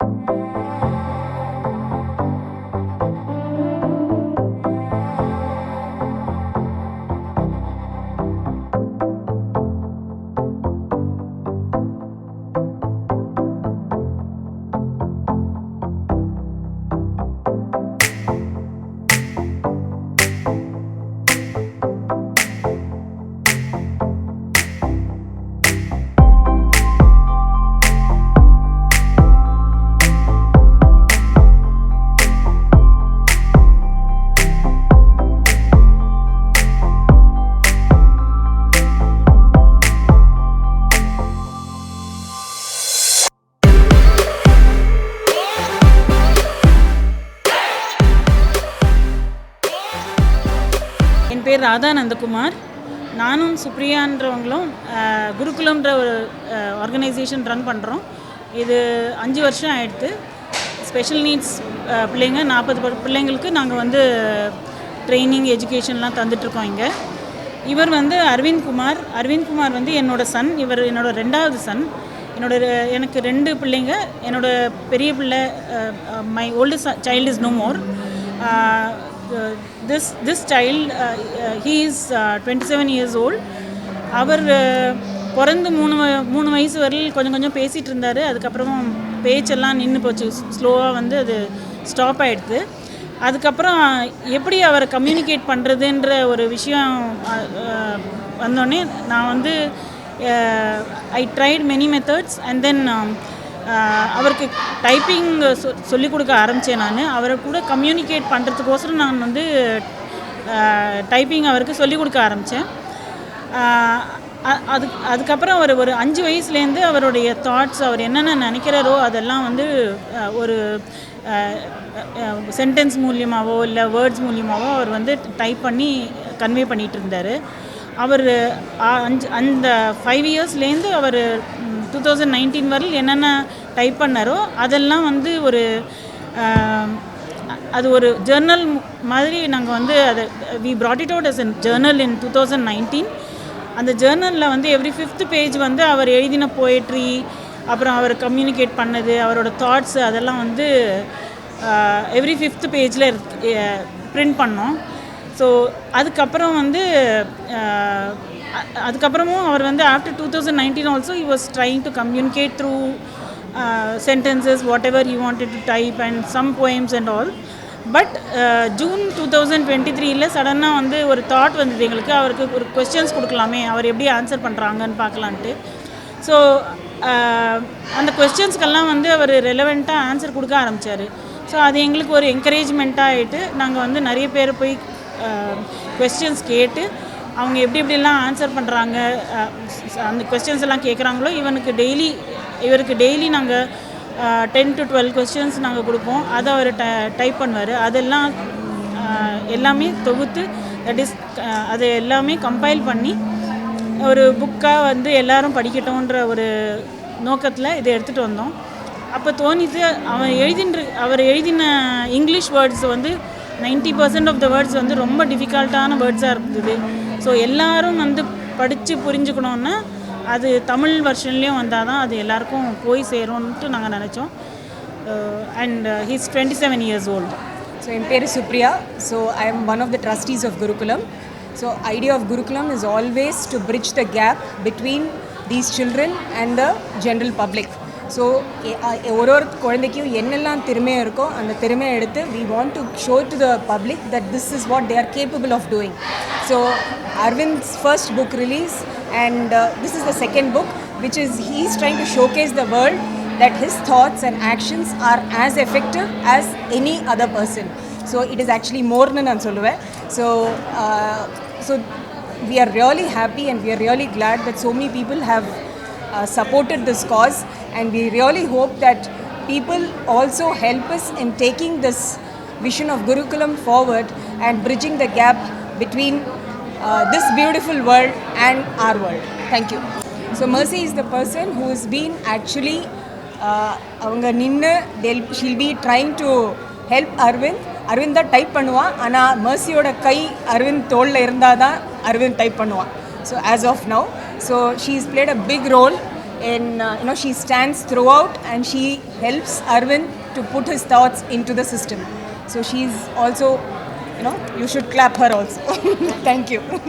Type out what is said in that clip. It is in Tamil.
என் பேர் ராதா நந்தகுமார். நானும் சுப்ரியான்றவங்களும் குருகுலம்ன்ற ஒரு ஆர்கனைசேஷன் ரன் பண்ணுறோம். இது 5 வருஷம் ஆகிடுது. ஸ்பெஷல் நீட்ஸ் பிள்ளைங்க 40 பிள்ளைங்களுக்கு நாங்கள் வந்து ட்ரைனிங் எஜுகேஷன்லாம் தந்துட்டுருக்கோம் இங்கே. இவர் வந்து அரவிந்த் குமார் வந்து என்னோடய சன். இவர் என்னோடய 2வது சன். எனக்கு 2 பிள்ளைங்க. என்னோடய பெரிய பிள்ளை my oldest child is no more. This child, he is 27 years old. அவர் பிறந்து 3 வயசு வரையில் கொஞ்சம் பேசிகிட்டு இருந்தார். அதுக்கப்புறம் பேச்செல்லாம் நின்று போச்சு. ஸ்லோவாக வந்து அது ஸ்டாப் ஆகிடுது. அதுக்கப்புறம் எப்படி அவரை கம்யூனிகேட் பண்ணுறதுன்ற ஒரு விஷயம் வந்தோடனே நான் வந்து I tried many methods and then அவருக்கு டைப்பிங் சொல்லிக் கொடுக்க ஆரம்பித்தேன். அவரை கூட கம்யூனிகேட் பண்ணுறதுக்கோசரம் நான் வந்து டைப்பிங் அவருக்கு சொல்லிக் கொடுக்க ஆரம்பித்தேன். அதுக்கப்புறம் ஒரு 5 வயசுலேருந்து அவருடைய தாட்ஸ், அவர் என்னென்ன நினைக்கிறாரோ அதெல்லாம் வந்து ஒரு சென்டென்ஸ் மூலியமாகவோ இல்லை வேர்ட்ஸ் மூலியமாகவோ அவர் வந்து டைப் பண்ணி கன்வே பண்ணிகிட்டு இருந்தார். அவர் அந்த 5 இயர்ஸ்லேருந்து அவர் 2019 வரையில் என்னென்ன டைப் பண்ணாரோ அதெல்லாம் வந்து அது ஒரு ஜேர்னல் மாதிரி நாங்கள் வந்து அதை we brought it out as a journal in 2019. அந்த ஜேர்னலில் வந்து எவ்ரி 5th பேஜ் வந்து அவர் எழுதின போயட்ரி, அப்புறம் அவர் கம்யூனிகேட் பண்ணது, அவரோட தாட்ஸு அதெல்லாம் வந்து எவ்ரி 5th பேஜில் பிரிண்ட் பண்ணோம். ஸோ அதுக்கப்புறம் வந்து அதுக்கப்புறமும் அவர் வந்து after 2019 also he was trying to communicate through sentences, whatever he wanted to type and some poems and all. But June 2023 சடனாக வந்து ஒரு தாட் வந்தது எங்களுக்கு. அவருக்கு ஒரு கொஸ்டின்ஸ் கொடுக்கலாமே, அவர் எப்படி ஆன்சர் பண்ணுறாங்கன்னு பார்க்கலான்ட்டு. ஸோ அந்த கொஸ்டின்ஸ்க்கெல்லாம் வந்து அவர் ரெலவெண்ட்டாக ஆன்சர் கொடுக்க ஆரம்பித்தார். ஸோ அது எங்களுக்கு ஒரு என்கரேஜ்மெண்ட்டாக ஆகிட்டு நாங்கள் வந்து நிறைய பேர் போய் கொஸ்டின்ஸ் கேட்டு அவங்க எப்படிலாம் ஆன்சர் பண்ணுறாங்க, அந்த கொஸ்டின்ஸ் எல்லாம் கேட்குறாங்களோ இவருக்கு டெய்லி நாங்கள் 10 to 12 கொஸ்டின்ஸ் நாங்கள் கொடுப்போம். அதை அவர் டைப் பண்ணுவார். அதெல்லாம் எல்லாமே தொகுத்து அதை எல்லாமே கம்பைல் பண்ணி ஒரு புக்காக வந்து எல்லாரும் படிக்கட்டும்ன்ற ஒரு நோக்கத்தில் இதை எடுத்துகிட்டு வந்தோம். அப்போ தோணித்து அவர் எழுதின இங்கிலீஷ் வேர்ட்ஸ் வந்து 90% ஆஃப் த வேர்ட்ஸ் வந்து ரொம்ப டிஃபிகல்ட்டான வேர்ட்ஸாக இருந்தது. ஸோ எல்லோரும் வந்து படித்து புரிஞ்சுக்கணுன்னா அது தமிழ் வெர்ஷன்லேயும் வந்தால் தான் அது எல்லாருக்கும் போய் சேரும்ன்ட்டு நாங்கள் நினச்சோம். And he is 27 years old. So என் பேர் Supriya. So I am one of the trustees of Gurukulam. So idea of Gurukulam is always to bridge the gap between these children and the general public. So ஒரு குழந்தைக்கும் என்னெல்லாம் திறமையாக இருக்கோ அந்த திறமையை எடுத்து we want to show to the public that this is what they are capable of doing. So Arvind's first book release and this is the second book, which is he's trying to showcase the world that his thoughts and actions are as effective as any other person. So it is actually more than நான் சொல்லுவேன். So we are really happy and we are really glad that so many people have supported this cause, and we really hope that people also help us in taking this vision of Gurukulam forward and bridging the gap between this beautiful world and our world. Thank you. So Mercy is the person who has been actually avanga ninnu she'll be trying to help Arvind தான் டைப் பண்ணுவான். ஆனால் மர்சியோட கை அரவிந்த் தோளில் இருந்தால் தான் அரவிந்த் டைப் பண்ணுவான். So as of now, so she's played a big role she stands throughout and she helps Arvind to put his thoughts into the system. So she's also, you should clap her also. Thank you.